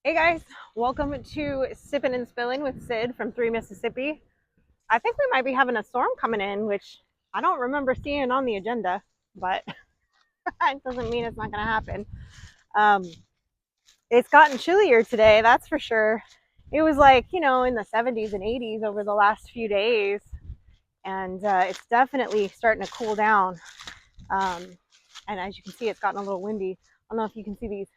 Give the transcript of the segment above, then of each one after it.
Hey guys, welcome to Sippin' and Spillin' with Sid from 3 Mississippi. I think we might be having a storm coming in, which I don't remember seeing on the agenda, but it doesn't mean it's not going to happen. Um, it's gotten chillier today, that's for sure. It was like, in the 70s and 80s over the last few days, and it's definitely starting to cool down. Um, and as you can see, it's gotten a little windy. I don't know if you can see these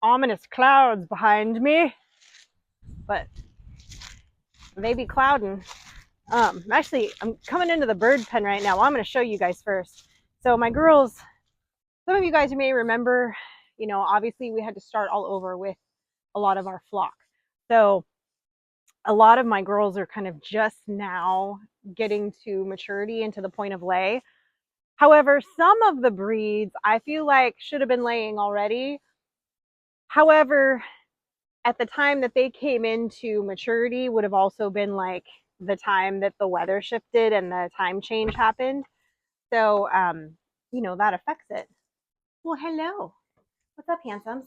ominous clouds behind me, but they be clouding. Actually, I'm coming into the bird pen right now. Well, I'm going to show you guys first. So my girls, some of you guys may remember, obviously we had to start all over with a lot of our flock. So a lot of my girls are kind of just now getting to maturity and to the point of lay. However, some of the breeds I feel like should have been laying already. However, at the time that they came into maturity would have also been like the time that the weather shifted and the time change happened. So, that affects it. Well, hello. What's up, handsomes?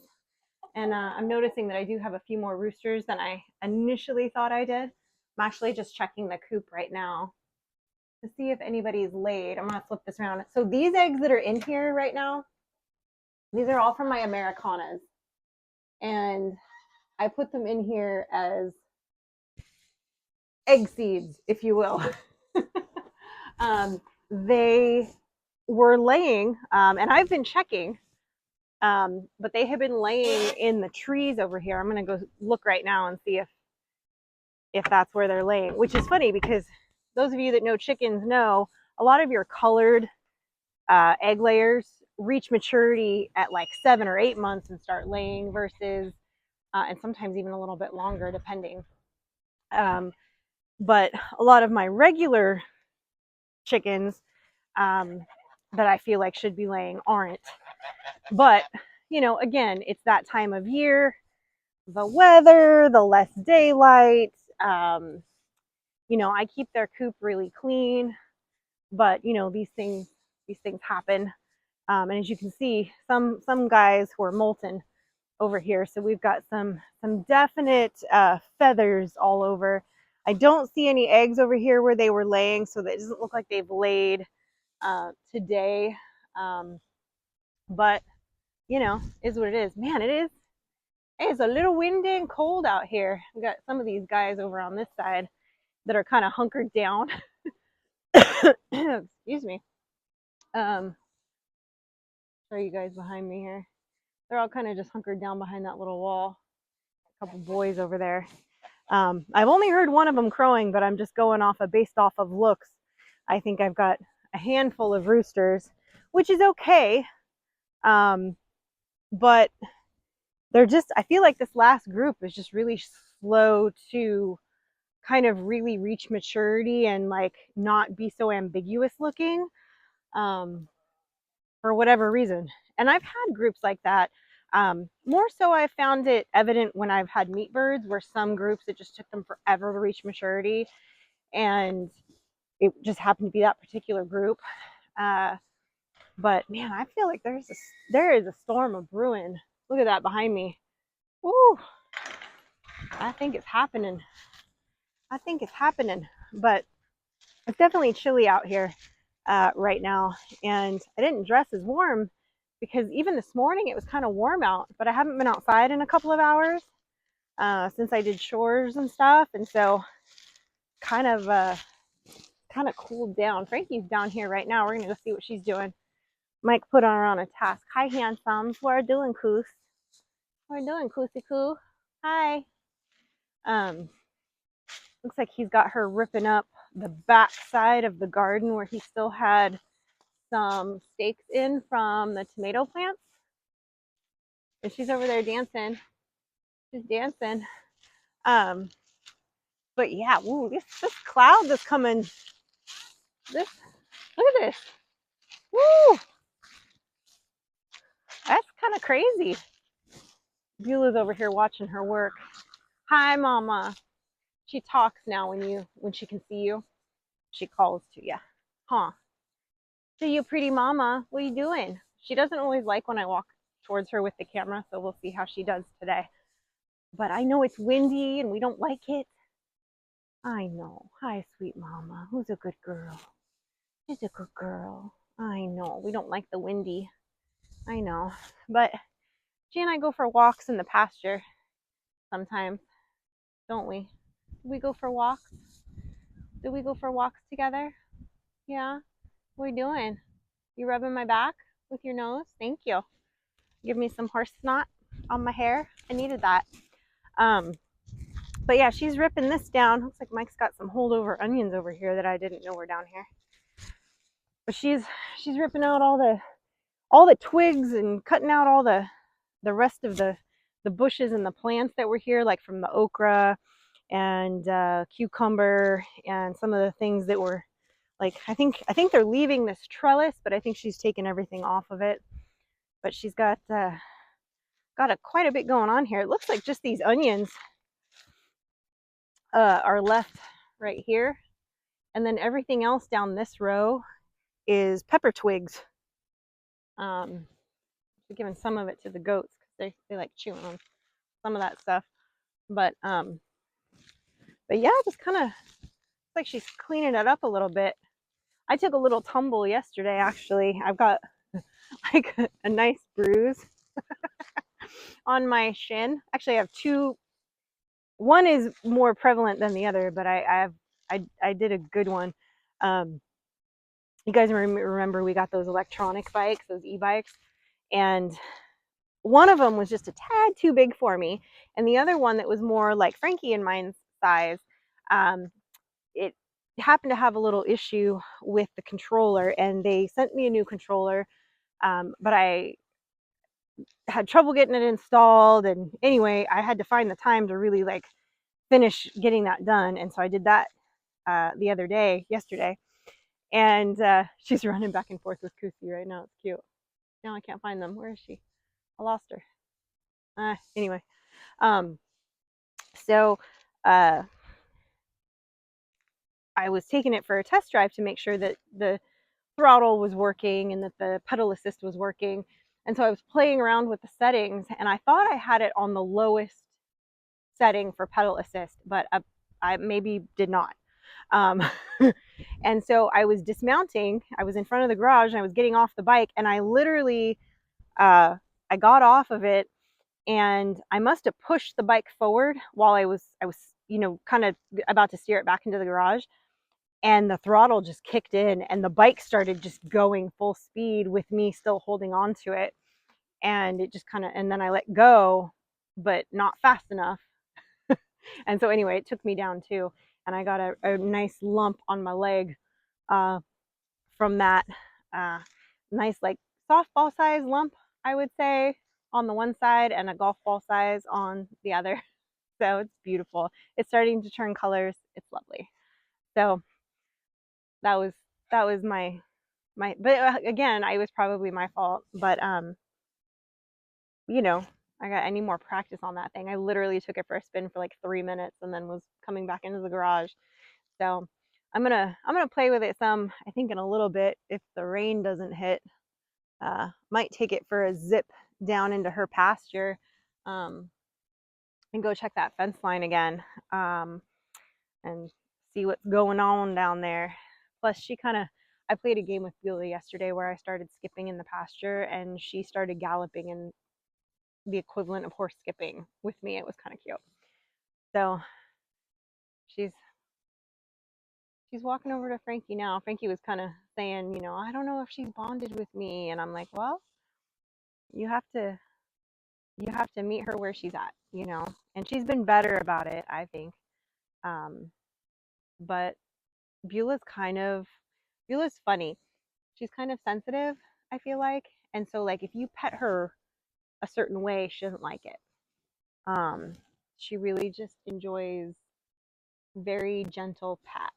And I'm noticing that I do have a few more roosters than I initially thought I did. I'm actually just checking the coop right now to see if anybody's laid. I'm going to flip this around. So these eggs that are in here right now, these are all from my Americanas. And I put them in here as egg seeds, if you will. They were laying, and I've been checking, but they have been laying in the trees over here. I'm going to go look right now and see if that's where they're laying, which is funny because those of you that know chickens know a lot of your colored egg layers reach maturity at like 7 or 8 months and start laying versus, and sometimes even a little bit longer depending. But a lot of my regular chickens that I feel like should be laying aren't. But, again, it's that time of year, the weather, the less daylight. I keep their coop really clean, but these things happen. And as you can see, some guys who are molting over here. So we've got some definite feathers all over. I don't see any eggs over here where they were laying, so that it doesn't look like they've laid today. But is what it is. Man, it is. It's a little windy and cold out here. We got some of these guys over on this side that are kind of hunkered down. Excuse me. Show you guys behind me here. They're all kind of just hunkered down behind that little wall. A couple boys over there. I've only heard one of them crowing, but I'm just going based off of looks. I think I've got a handful of roosters, which is okay. But I feel like this last group is just really slow to kind of really reach maturity and like not be so ambiguous looking, for whatever reason. And I've had groups like that. More so, I've found it evident when I've had meat birds, where some groups it just took them forever to reach maturity, and it just happened to be that particular group. But man, I feel like there is a storm of brewing. Look at that behind me. Ooh, I think it's happening. I think it's happening. But it's definitely chilly out here right now, and I didn't dress as warm because even this morning it was kind of warm out, but I haven't been outside in a couple of hours since I did chores and stuff, and so kind of kind of cooled down. Frankie's down here right now. We're gonna go see what she's doing. Mike put her on a task. Hi, handsomes. What are doing, Coos? What are doing, Coosy Coo? Hi. Um, Looks like he's got her ripping up the back side of the garden where he still had some stakes in from the tomato plants. And she's over there dancing. She's dancing. Um, but yeah, ooh, this cloud that's coming. Look at this. Woo! That's kind of crazy. Beulah's over here watching her work. Hi, Mama. She talks now when she can see you. She calls to you. Huh. So you pretty mama, what are you doing? She doesn't always like when I walk towards her with the camera, so we'll see how she does today. But I know it's windy and we don't like it. I know. Hi, sweet mama. Who's a good girl? She's a good girl. I know. We don't like the windy. I know. But she and I go for walks in the pasture sometimes, don't we? Do we go for walks? Do we go for walks together? Yeah? What are you doing? You rubbing my back with your nose? Thank you. Give me some horse snot on my hair. I needed that. But yeah, she's ripping this down. Looks like Mike's got some holdover onions over here that I didn't know were down here. But she's ripping out all the twigs and cutting out all the rest of the bushes and the plants that were here, like from the okra and cucumber and some of the things that were like, I think they're leaving this trellis, but I think she's taken everything off of it. But she's got quite a bit going on here. It looks like just these onions are left right here, and then everything else down this row is pepper twigs. Giving some of it to the goats because they like chewing on some of that stuff. But yeah, just kind of like she's cleaning it up a little bit. I took a little tumble yesterday, actually. I've got like a nice bruise on my shin. Actually, I have two. One is more prevalent than the other, but I did a good one. You guys remember we got those electronic bikes, those e-bikes, and one of them was just a tad too big for me, and the other one that was more like Frankie and mine's size, it happened to have a little issue with the controller, and they sent me a new controller, but I had trouble getting it installed, and anyway, I had to find the time to really like finish getting that done, and so I did that yesterday, and she's running back and forth with Kusi right now. It's cute. Now I can't find them. Where is she? I lost her. Anyway, so I was taking it for a test drive to make sure that the throttle was working and that the pedal assist was working. And so I was playing around with the settings, and I thought I had it on the lowest setting for pedal assist, but I maybe did not. And so I was dismounting. I was in front of the garage and I was getting off the bike, and I literally I got off of it, and I must have pushed the bike forward while I was kind of about to steer it back into the garage, and the throttle just kicked in and the bike started just going full speed with me still holding on to it, and it just and then I let go, but not fast enough. And so anyway, it took me down too, and I got a nice lump on my leg from that nice like softball size lump, I would say, on the one side, and a golf ball size on the other. So it's beautiful. It's starting to turn colors. It's lovely. So that was my but again, it was probably my fault, but I need more practice on that thing. I literally took it for a spin for like 3 minutes and then was coming back into the garage. So I'm gonna play with it some, I think, in a little bit if the rain doesn't hit. Might take it for a zip down into her pasture, and go check that fence line again, and see what's going on down there. Plus, I played a game with Beulah yesterday where I started skipping in the pasture, and she started galloping in the equivalent of horse skipping with me. It was kind of cute. So she's walking over to Frankie now. Frankie was kind of saying, I don't know if she's bonded with me, and I'm like, well, you have to meet her where she's at, and she's been better about it, I think. But Beulah's funny. She's kind of sensitive, I feel like. And so like if you pet her a certain way, she doesn't like it. She really just enjoys very gentle pats.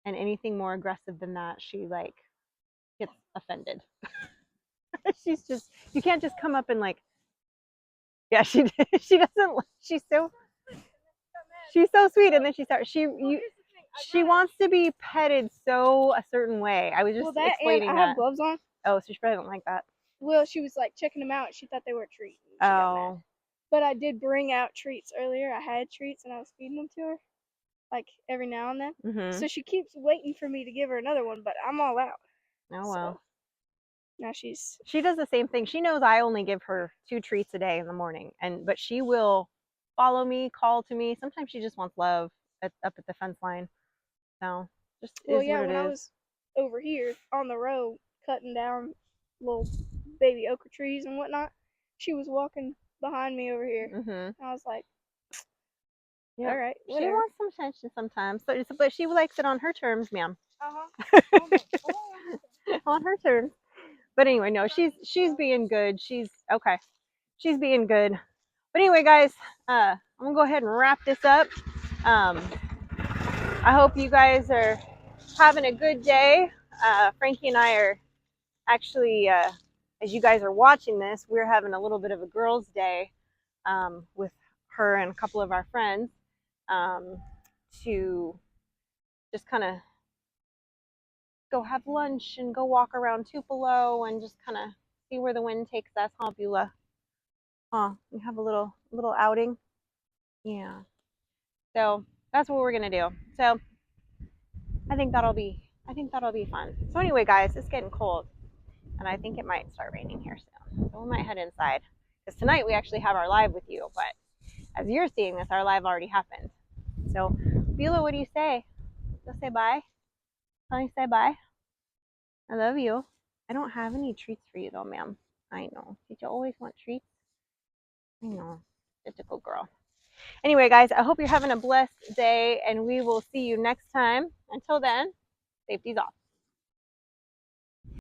And anything more aggressive than that, she like gets offended. She's just, you can't just come up and like, yeah, she doesn't, she's so sweet. And then she wants to be petted so a certain way. I was just explaining that. I have gloves on. Oh, so she probably don't like that. Well, she was like checking them out. And she thought they were treats. And she got mad. Oh. But I did bring out treats earlier. I had treats and I was feeding them to her, like every now and then. Mhm. So she keeps waiting for me to give her another one, but I'm all out. Oh So well. now she's. She does the same thing. She knows I only give her 2 treats a day in the morning, but she will follow me, call to me. Sometimes she just wants love up at the fence line. So just Well, is what yeah, it when I is. was over here on the road cutting down little baby okra trees and whatnot, she was walking behind me over here. Mhm. I was like, Yep. all right, She whatever. wants some attention sometimes, but she likes it on her terms, ma'am. On her terms. But anyway, no, she's being good. She's okay. She's being good. But anyway, guys, I'm gonna go ahead and wrap this up. Um, I hope you guys are having a good day. Frankie and I are actually, as you guys are watching this, we're having a little bit of a girls' day with her and a couple of our friends um, to just kind of go have lunch and go walk around Tupelo and just kind of see where the wind takes us, huh, Beulah? Huh? We have a little outing. Yeah. So that's what we're gonna do. So I think that'll be fun. So anyway, guys, it's getting cold, and I think it might start raining here soon. So we might head inside because tonight we actually have our live with you. But as you're seeing this, our live already happened. So Beulah, what do you say? Just say bye. Honey, say bye. I love you. I don't have any treats for you though, ma'am. I know. Did you always want treats? I know. Typical girl. Anyway, guys, I hope you're having a blessed day, and we will see you next time. Until then, safety's off.